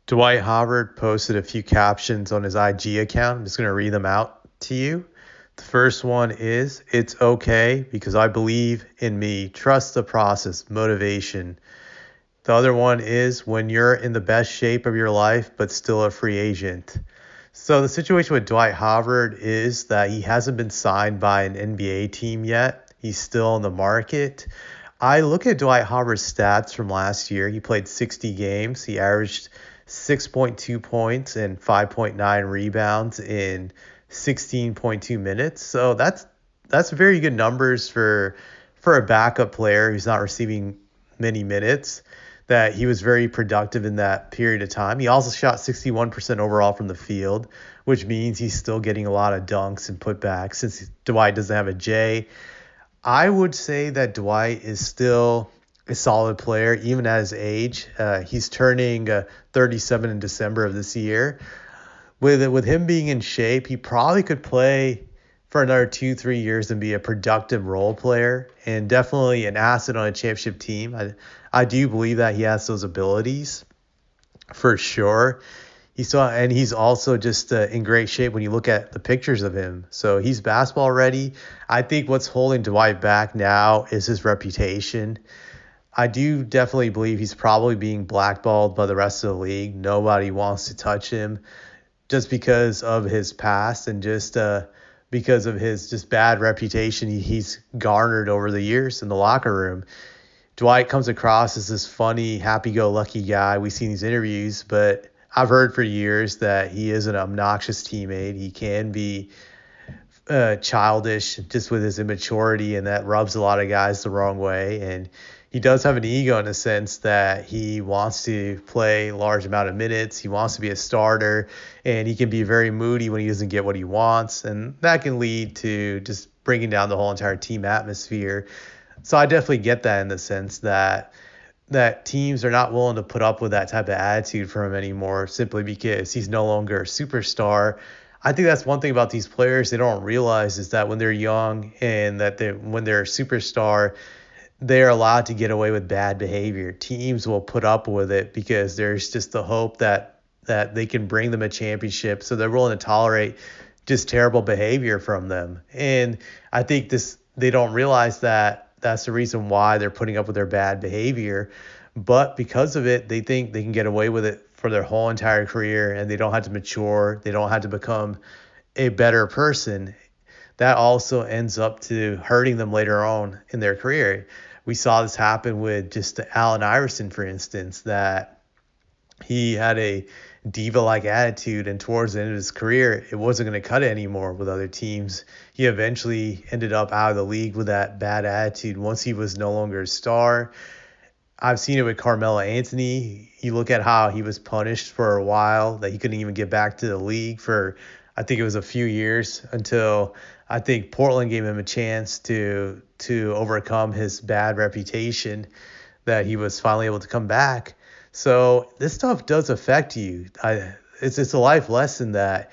Dwight Howard posted a few captions on his IG account. I'm just going to read them out to you. The first one is, "It's okay because I believe in me. Trust the process, motivation." The other one is, "When you're in the best shape of your life, but still a free agent." So the situation with Dwight Howard is that he hasn't been signed by an NBA team yet. He's still on the market. I look at Dwight Howard's stats from last year. He played 60 games. He averaged 6.2 points and 5.9 rebounds in 16.2 minutes. So that's very good numbers for a backup player who's not receiving many minutes. That he was very productive in that period of time. He also shot 61% overall from the field, which means he's still getting a lot of dunks and putbacks since Dwight doesn't have a J. I would say that Dwight is still a solid player, even at his age. He's turning 37 in December of this year. With him being in shape, he probably could play for another 2-3 years and be a productive role player and definitely an asset on a championship team. I do believe that he has those abilities for sure. He's also just in great shape when you look at the pictures of him. So he's basketball ready. I think what's holding Dwight back now is his reputation. I do definitely believe he's probably being blackballed by the rest of the league. Nobody wants to touch him just because of his past and just because of his just bad reputation he's garnered over the years in the locker room. Dwight comes across as this funny, happy-go-lucky guy we see in these interviews, but I've heard for years that he is an obnoxious teammate. He can be childish just with his immaturity, and that rubs a lot of guys the wrong way. And he does have an ego in the sense that he wants to play a large amount of minutes. He wants to be a starter, and he can be very moody when he doesn't get what he wants. And that can lead to just bringing down the whole entire team atmosphere. So I definitely get that in the sense that teams are not willing to put up with that type of attitude from him anymore simply because he's no longer a superstar. I think that's one thing about these players they don't realize is that when they're young and when they're a superstar, they're allowed to get away with bad behavior. Teams will put up with it because there's just the hope that they can bring them a championship, so they're willing to tolerate just terrible behavior from them. And I think they don't realize that that's the reason why they're putting up with their bad behavior. But because of it, they think they can get away with it for their whole entire career and they don't have to mature. They don't have to become a better person. That also ends up to hurting them later on in their career. We saw this happen with just Allen Iverson, for instance, that he had a diva-like attitude, and towards the end of his career, it wasn't going to cut it anymore with other teams. He eventually ended up out of the league with that bad attitude once he was no longer a star. I've seen it with Carmelo Anthony. You look at how he was punished for a while, that he couldn't even get back to the league for, I think it was a few years, until I think Portland gave him a chance to overcome his bad reputation, that he was finally able to come back. So this stuff does affect you. It's a life lesson that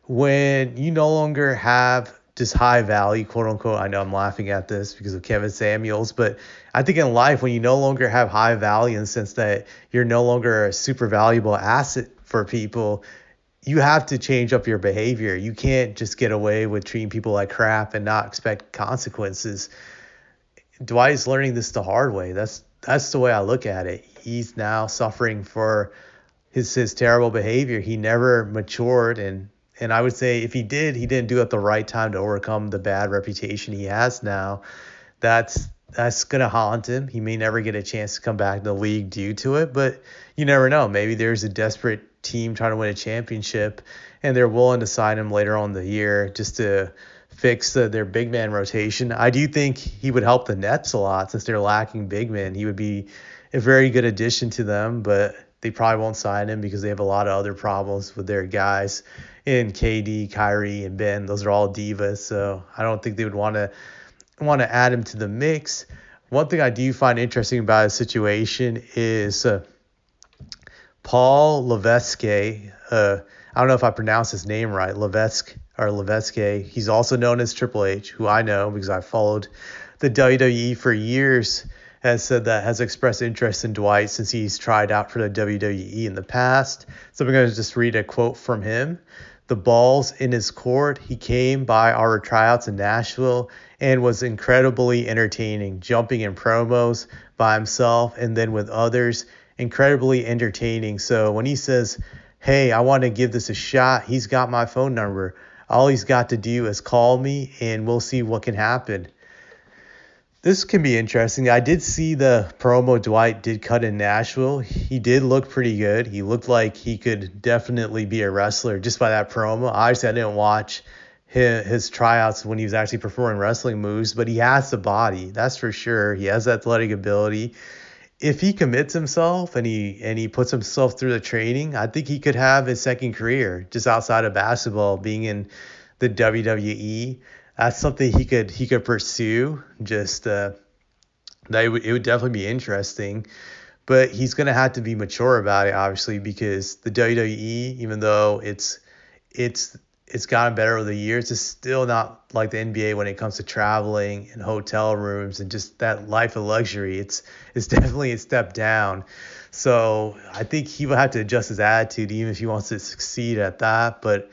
when you no longer have just high value, quote unquote, I know I'm laughing at this because of Kevin Samuels, but I think in life when you no longer have high value in the sense that you're no longer a super valuable asset for people, you have to change up your behavior. You can't just get away with treating people like crap and not expect consequences. Dwight's learning this the hard way. That's the way I look at it. He's now suffering for his terrible behavior. He never matured, and I would say if he didn't do it at the right time to overcome the bad reputation he has now. That's gonna haunt him. He may never get a chance to come back to the league due to it, but you never know. Maybe there's a desperate team trying to win a championship, and they're willing to sign him later on in the year just to fix their big man rotation. I do think he would help the Nets a lot since they're lacking big men. He would be a very good addition to them, but they probably won't sign him because they have a lot of other problems with their guys in KD, Kyrie, and Ben. Those are all divas, so I don't think they would want to add him to the mix. One thing I do find interesting about his situation is Paul Levesque. I don't know if I pronounced his name right, Levesque. He's also known as Triple H, who I know because I followed the WWE for years. has expressed interest in Dwight since he's tried out for the WWE in the past. So I'm going to just read a quote from him. The ball's in his court. He came by our tryouts in Nashville and was incredibly entertaining, jumping in promos by himself and then with others. Incredibly entertaining. So when he says, hey, I want to give this a shot, he's got my phone number. All he's got to do is call me and we'll see what can happen. This can be interesting. I did see the promo Dwight did cut in Nashville. He did look pretty good. He looked like he could definitely be a wrestler just by that promo. Obviously, I didn't watch his tryouts when he was actually performing wrestling moves, but he has the body. That's for sure. He has athletic ability. If he commits himself and he puts himself through the training, I think he could have his second career just outside of basketball, being in the WWE. That's something he could pursue. Just it would definitely be interesting, but he's gonna have to be mature about it, obviously, because the WWE, even though it's gotten better over the years, it's still not like the NBA when it comes to traveling and hotel rooms and just that life of luxury. It's definitely a step down. So I think he will have to adjust his attitude even if he wants to succeed at that. But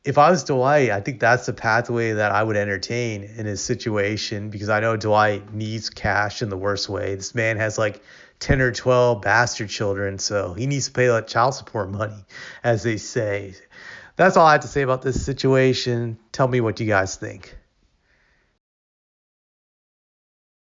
if I was Dwight, I think that's the pathway that I would entertain in his situation, because I know Dwight needs cash in the worst way. This man has like 10 or 12 bastard children, so he needs to pay like child support money, as they say. That's all I have to say about this situation. Tell me what you guys think.